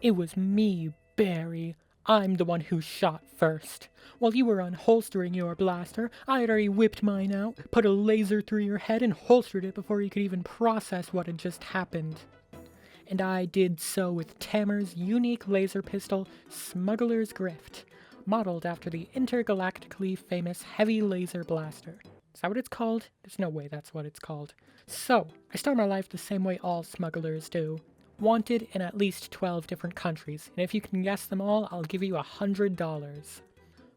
It was me, Barry. I'm the one who shot first. While you were unholstering your blaster, I had already whipped mine out, put a laser through your head, and holstered it before you could even process what had just happened. And I did so with Tamer's unique laser pistol, Smuggler's Grift, modeled after the intergalactically famous heavy laser blaster. Is that what it's called? There's no way that's what it's called. So, I start my life the same way all smugglers do. Wanted in at least 12 different countries, and if you can guess them all, I'll give you $100.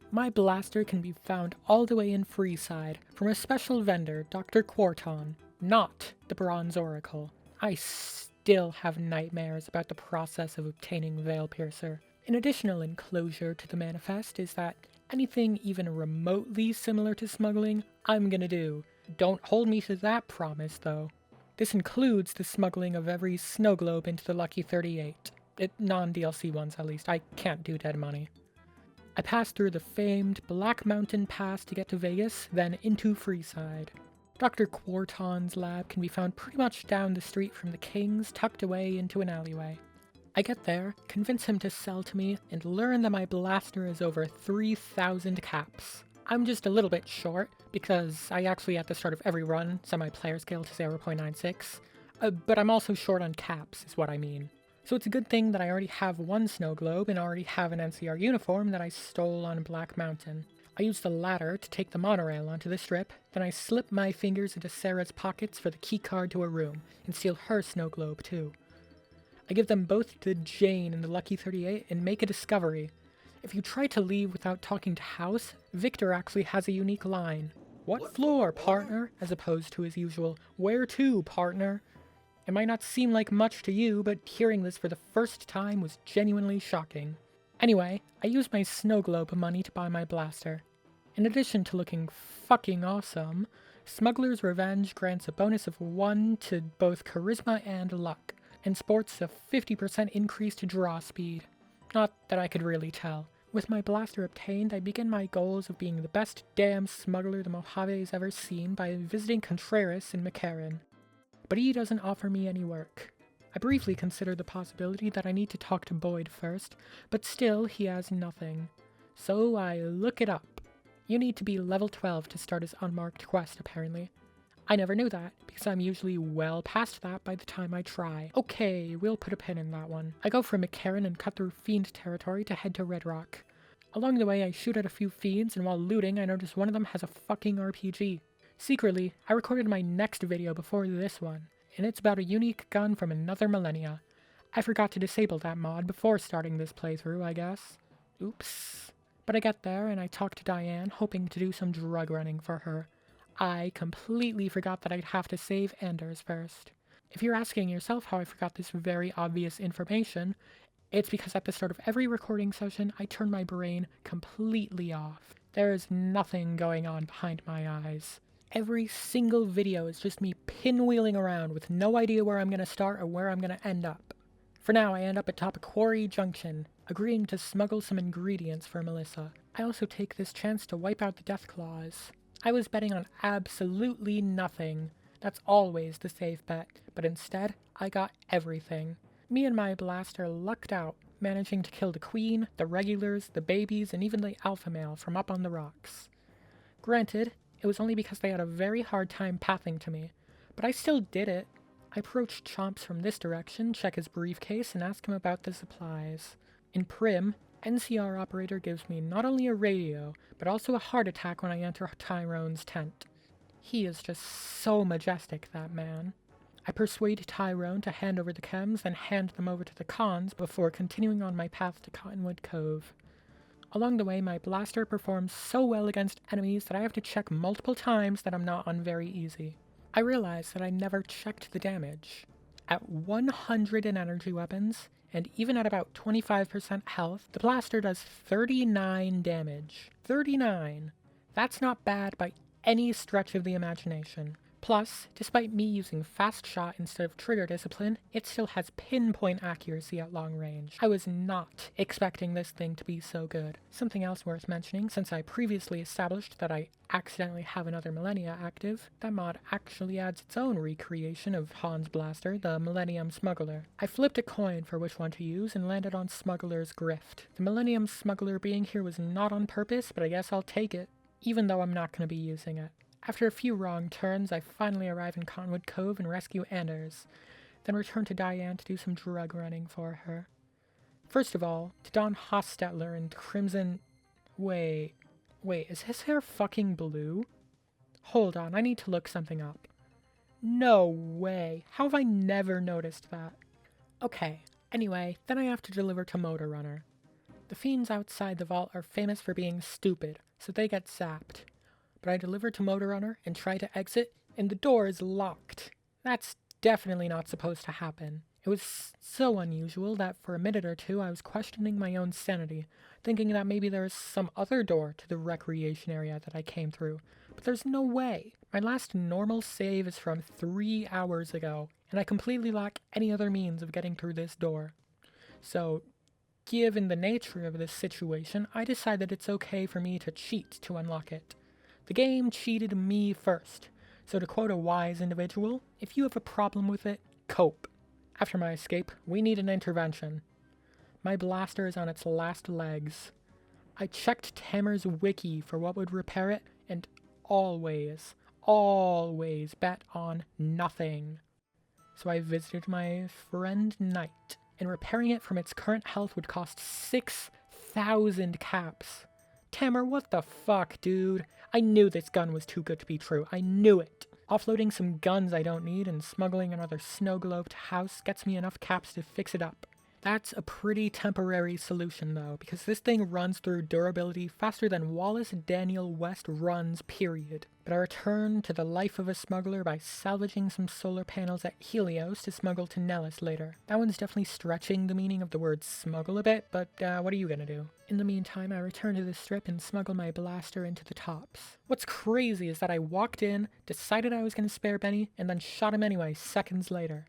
My blaster can be found all the way in Freeside from a special vendor, Dr. Quarton, not the Bronze Oracle. I still have nightmares about the process of obtaining Veil Piercer. An additional enclosure to the manifest is that anything even remotely similar to smuggling, I'm gonna do. Don't hold me to that promise, though. This includes the smuggling of every snow globe into the Lucky 38. Non-DLC ones, at least. I can't do dead money. I passed through the famed Black Mountain Pass to get to Vegas, then into Freeside. Dr. Quarton's lab can be found pretty much down the street from the King's, tucked away into an alleyway. I get there, convince him to sell to me, and learn that my blaster is over 3,000 caps. I'm just a little bit short, because I actually at the start of every run set my player scale to 0.96, but I'm also short on caps, is what I mean. So it's a good thing that I already have one snow globe and already have an NCR uniform that I stole on Black Mountain. I use the ladder to take the monorail onto the strip, then I slip my fingers into Sarah's pockets for the keycard to her room, and steal her snow globe too. I give them both to Jane in the Lucky 38 and make a discovery. If you try to leave without talking to House, Victor actually has a unique line. "What floor, partner?" as opposed to his usual, "Where to, partner?" It might not seem like much to you, but hearing this for the first time was genuinely shocking. Anyway, I used my snow globe money to buy my blaster. In addition to looking fucking awesome, Smuggler's Revenge grants a bonus of 1 to both charisma and luck, and sports a 50% increase to draw speed. Not that I could really tell. With my blaster obtained, I begin my goals of being the best damn smuggler the Mojave's ever seen by visiting Contreras in McCarran. But he doesn't offer me any work. I briefly consider the possibility that I need to talk to Boyd first, but still he has nothing. So I look it up. You need to be level 12 to start his unmarked quest, apparently. I never knew that, because I'm usually well past that by the time I try. Okay, we'll put a pin in that one. I go from McCarran and cut through Fiend territory to head to Red Rock. Along the way, I shoot at a few Fiends, and while looting, I notice one of them has a fucking RPG. Secretly, I recorded my next video before this one, and it's about a unique gun from another millennia. I forgot to disable that mod before starting this playthrough, I guess. Oops. But I get there, and I talk to Diane, hoping to do some drug running for her. I completely forgot that I'd have to save Anders first. If you're asking yourself how I forgot this very obvious information, it's because at the start of every recording session, I turn my brain completely off. There is nothing going on behind my eyes. Every single video is just me pinwheeling around with no idea where I'm going to start or where I'm going to end up. For now, I end up atop a quarry junction, agreeing to smuggle some ingredients for Melissa. I also take this chance to wipe out the death claws. I was betting on absolutely nothing. That's always the safe bet, but instead, I got everything. Me and my blaster lucked out, managing to kill the queen, the regulars, the babies, and even the alpha male from up on the rocks. Granted, it was only because they had a very hard time pathing to me, but I still did it. I approach Chomps from this direction, check his briefcase, and ask him about the supplies. In Prim, NCR operator gives me not only a radio, but also a heart attack when I enter Tyrone's tent. He is just so majestic, that man. I persuade Tyrone to hand over the chems, then hand them over to the cons before continuing on my path to Cottonwood Cove. Along the way, my blaster performs so well against enemies that I have to check multiple times that I'm not on very easy. I realize that I never checked the damage. At 100 in energy weapons, and even at about 25% health, the blaster does 39 damage. 39! That's not bad by any stretch of the imagination. Plus, despite me using fast shot instead of trigger discipline, it still has pinpoint accuracy at long range. I was not expecting this thing to be so good. Something else worth mentioning, since I previously established that I accidentally have another Millennia active, that mod actually adds its own recreation of Han's blaster, the Millennium Smuggler. I flipped a coin for which one to use and landed on Smuggler's Grift. The Millennium Smuggler being here was not on purpose, but I guess I'll take it, even though I'm not going to be using it. After a few wrong turns, I finally arrive in Cottonwood Cove and rescue Anders, then return to Diane to do some drug running for her. First of all, to Don Hostetler and Crimson... Wait, is his hair fucking blue? Hold on, I need to look something up. No way, how have I never noticed that? Okay, anyway, then I have to deliver to Motor Runner. The fiends outside the vault are famous for being stupid, so they get zapped. But I deliver to Motor Runner and try to exit, and the door is locked. That's definitely not supposed to happen. It was so unusual that for a minute or two I was questioning my own sanity, thinking that maybe there was some other door to the recreation area that I came through. But there's no way. My last normal save is from 3 hours ago, and I completely lack any other means of getting through this door. So, given the nature of this situation, I decide that it's okay for me to cheat to unlock it. The game cheated me first, so to quote a wise individual, if you have a problem with it, cope. After my escape, we need an intervention. My blaster is on its last legs. I checked Tamer's wiki for what would repair it, and always bet on nothing. So I visited my friend Knight, and repairing it from its current health would cost 6,000 caps. Tamer, what the fuck, dude? I knew this gun was too good to be true. I knew it. Offloading some guns I don't need and smuggling another snow-globed house gets me enough caps to fix it up. That's a pretty temporary solution though, because this thing runs through durability faster than Wallace Daniel West runs, period. But I return to the life of a smuggler by salvaging some solar panels at Helios to smuggle to Nellis later. That one's definitely stretching the meaning of the word smuggle a bit, but what are you gonna do? In the meantime, I return to the strip and smuggle my blaster into the tops. What's crazy is that I walked in, decided I was gonna spare Benny, and then shot him anyway seconds later.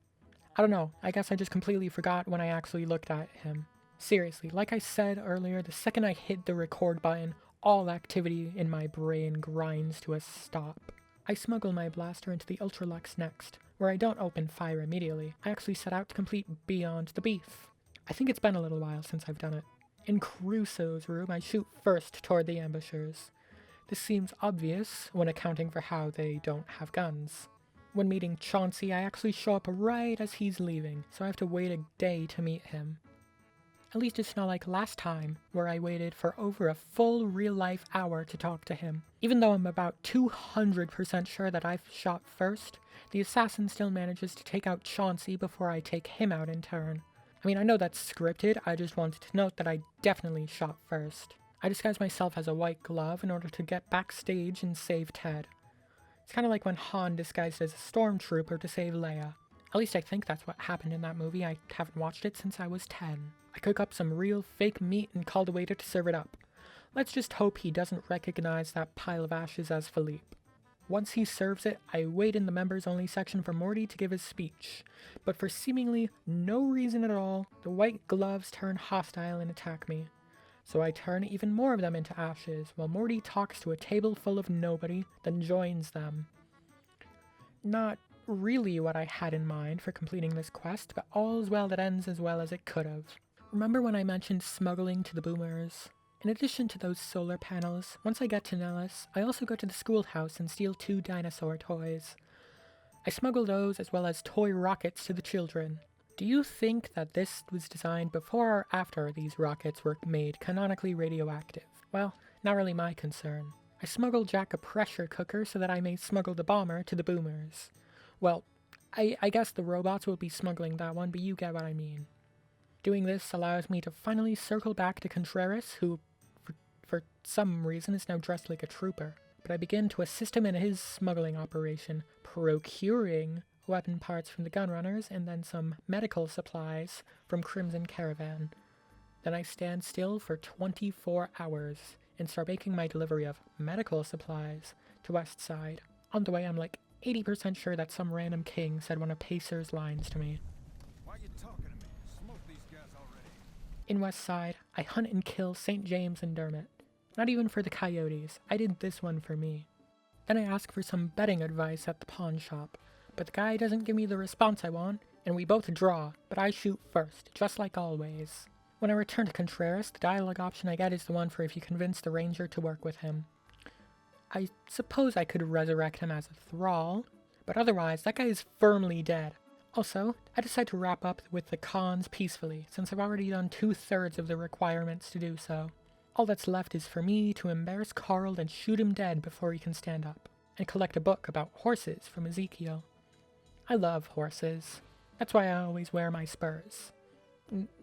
I don't know, I guess I just completely forgot when I actually looked at him. Seriously, like I said earlier, the second I hit the record button, all activity in my brain grinds to a stop. I smuggle my blaster into the Ultralux next, where I don't open fire immediately. I actually set out to complete Beyond the Beef. I think it's been a little while since I've done it. In Crusoe's room, I shoot first toward the ambushers. This seems obvious when accounting for how they don't have guns. When meeting Chauncey, I actually show up right as he's leaving, so I have to wait a day to meet him. At least it's not like last time, where I waited for over a full real-life hour to talk to him. Even though I'm about 200% sure that I've shot first, the assassin still manages to take out Chauncey before I take him out in turn. I mean, I know that's scripted, I just wanted to note that I definitely shot first. I disguised myself as a white glove in order to get backstage and save Ted. It's kind of like when Han disguised as a stormtrooper to save Leia. At least I think that's what happened in that movie. I haven't watched it since I was 10. I cook up some real fake meat and call the waiter to serve it up. Let's just hope he doesn't recognize that pile of ashes as Philippe. Once he serves it, I wait in the members-only section for Morty to give his speech. But for seemingly no reason at all, the white gloves turn hostile and attack me. So I turn even more of them into ashes, while Morty talks to a table full of nobody, then joins them. Not really what I had in mind for completing this quest, but all's well that ends as well as it could have. Remember when I mentioned smuggling to the boomers? In addition to those solar panels, once I get to Nellis, I also go to the schoolhouse and steal 2 dinosaur toys. I smuggle those as well as toy rockets to the children. Do you think that this was designed before or after these rockets were made canonically radioactive? Well, not really my concern. I smuggle Jack a pressure cooker so that I may smuggle the bomber to the boomers. Well, I guess the robots will be smuggling that one, but you get what I mean. Doing this allows me to finally circle back to Contreras, who, for some reason, is now dressed like a trooper. But I begin to assist him in his smuggling operation, procuring weapon parts from the gunrunners and then some medical supplies from Crimson Caravan. Then I stand still for 24 hours and start making my delivery of medical supplies to West Side. On the way, I'm like, 80% sure that some random king said one of Pacer's lines to me. Why you talking to me? Smoke these guys already. In West Side, I hunt and kill St. James and Dermot. Not even for the coyotes, I did this one for me. Then I ask for some betting advice at the pawn shop, but the guy doesn't give me the response I want, and we both draw, but I shoot first, just like always. When I return to Contreras, the dialogue option I get is the one for if you convince the ranger to work with him. I suppose I could resurrect him as a thrall, but otherwise that guy is firmly dead. Also, I decide to wrap up with the cons peacefully, since I've already done 2/3 of the requirements to do so. All that's left is for me to embarrass Carl and shoot him dead before he can stand up, and collect a book about horses from Ezekiel. I love horses. That's why I always wear my spurs.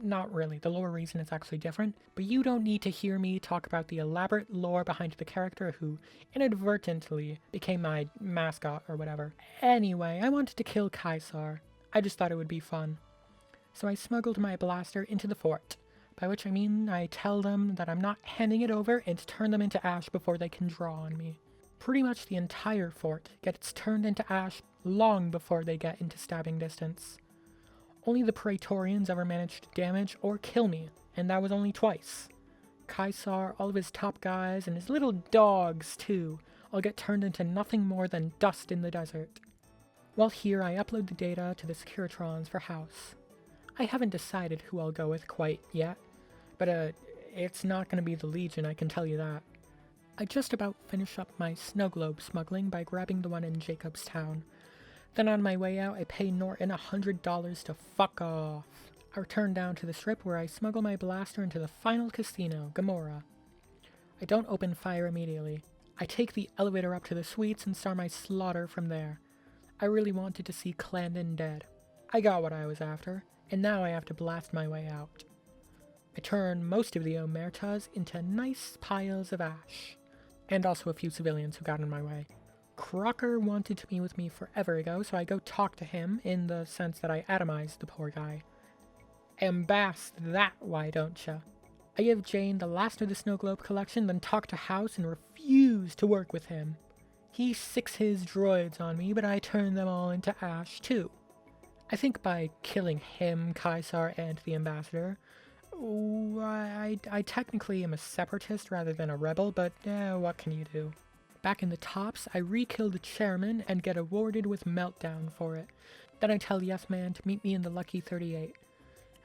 Not really, the lore reason is actually different, but you don't need to hear me talk about the elaborate lore behind the character who inadvertently became my mascot or whatever. Anyway, I wanted to kill Caesar. I just thought it would be fun. So I smuggled my blaster into the fort, by which I mean I tell them that I'm not handing it over and turn them into ash before they can draw on me. Pretty much the entire fort gets turned into ash long before they get into stabbing distance. Only the Praetorians ever managed to damage or kill me, and that was only twice. Caesar, all of his top guys, and his little dogs too, all get turned into nothing more than dust in the desert. While here, I upload the data to the Securitrons for House. I haven't decided who I'll go with quite yet, but it's not going to be the Legion, I can tell you that. I just about finish up my snow globe smuggling by grabbing the one in Jacobstown. Then on my way out, I pay Norton $100 to fuck off. I return down to the strip where I smuggle my blaster into the final casino, Gomorrah. I don't open fire immediately. I take the elevator up to the suites and start my slaughter from there. I really wanted to see Clandon dead. I got what I was after, and now I have to blast my way out. I turn most of the Omertas into nice piles of ash, and also a few civilians who got in my way. Crocker wanted to be with me forever ago, so I go talk to him in the sense that I atomized the poor guy. Embass that, why don't ya? I give Jane the last of the Snow Globe collection, then talk to House and refuse to work with him. He sicks his droids on me, but I turn them all into ash too. I think by killing him, Caesar, and the ambassador, I technically am a separatist rather than a rebel, but what can you do? Back in the tops, I re-kill the chairman and get awarded with Meltdown for it. Then I tell Yes Man to meet me in the Lucky 38.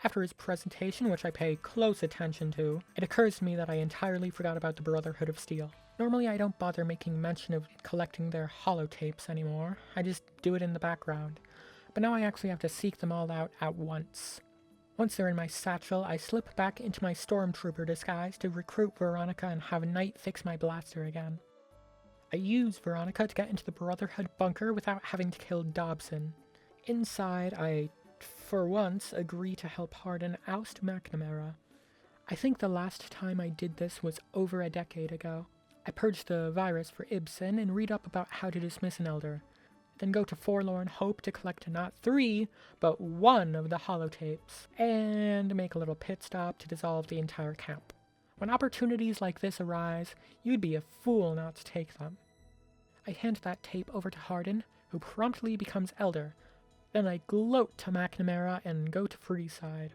After his presentation, which I pay close attention to, it occurs to me that I entirely forgot about the Brotherhood of Steel. Normally I don't bother making mention of collecting their holotapes anymore, I just do it in the background. But now I actually have to seek them all out at once. Once they're in my satchel, I slip back into my stormtrooper disguise to recruit Veronica and have Knight fix my blaster again. I use Veronica to get into the Brotherhood bunker without having to kill Dobson. Inside, I, for once, agree to help Hardin oust McNamara. I think the last time I did this was over a decade ago. I purge the virus for Ibsen and read up about how to dismiss an elder. Then go to Forlorn Hope to collect not 3, but 1 of the holotapes, and make a little pit stop to dissolve the entire camp. When opportunities like this arise, you'd be a fool not to take them. I hand that tape over to Hardin, who promptly becomes elder. Then I gloat to McNamara and go to Freeside.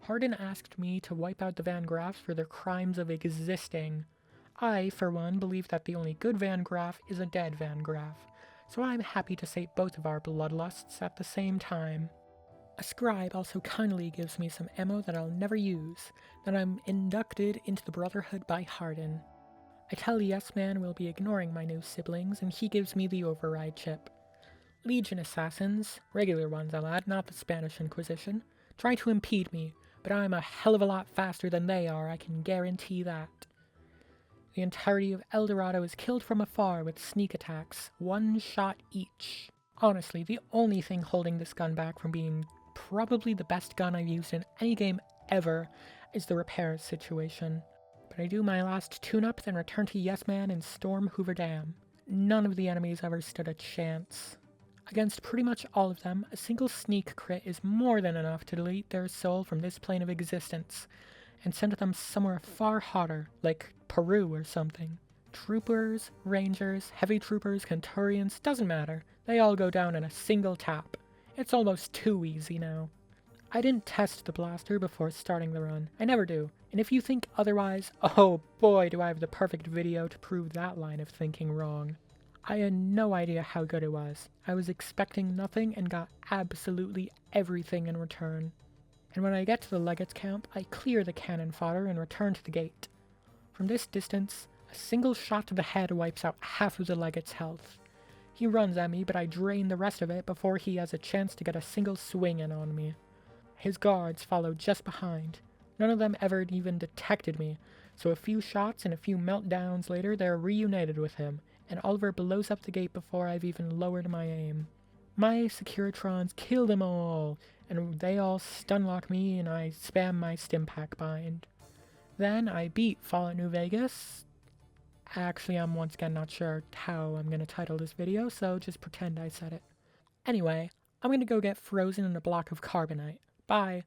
Hardin asked me to wipe out the Van Graffs for their crimes of existing. I, for one, believe that the only good Van Graff is a dead Van Graff, so I'm happy to sate both of our bloodlusts at the same time. A scribe also kindly gives me some ammo that I'll never use. Then I'm inducted into the Brotherhood by Hardin. I tell Yes Man we'll be ignoring my new siblings, and he gives me the override chip. Legion assassins, regular ones I'll add, not the Spanish Inquisition, try to impede me, but I'm a hell of a lot faster than they are, I can guarantee that. The entirety of El Dorado is killed from afar with sneak attacks, 1 shot each. Honestly, the only thing holding this gun back from being probably the best gun I've used in any game ever is the repairs situation. But I do my last tune-up, then return to Yes Man and storm Hoover Dam. None of the enemies ever stood a chance. Against pretty much all of them, a single sneak crit is more than enough to delete their soul from this plane of existence, and send them somewhere far hotter, like Peru or something. Troopers, rangers, heavy troopers, centurions, doesn't matter. They all go down in a single tap. It's almost too easy now. I didn't test the blaster before starting the run. I never do. And if you think otherwise, oh boy do I have the perfect video to prove that line of thinking wrong. I had no idea how good it was. I was expecting nothing and got absolutely everything in return. And when I get to the Legates camp, I clear the cannon fodder and return to the gate. From this distance, a single shot to the head wipes out half of the Legate's health. He runs at me, but I drain the rest of it before he has a chance to get a single swing in on me. His guards follow just behind. None of them ever even detected me, so a few shots and a few meltdowns later they're reunited with him, and Oliver blows up the gate before I've even lowered my aim. My Securitrons kill them all, and they all stunlock me and I spam my Stimpack bind. Then I beat Fallout New Vegas. Actually, I'm once again not sure how I'm going to title this video, so just pretend I said it. Anyway, I'm going to go get frozen in a block of carbonite. Bye.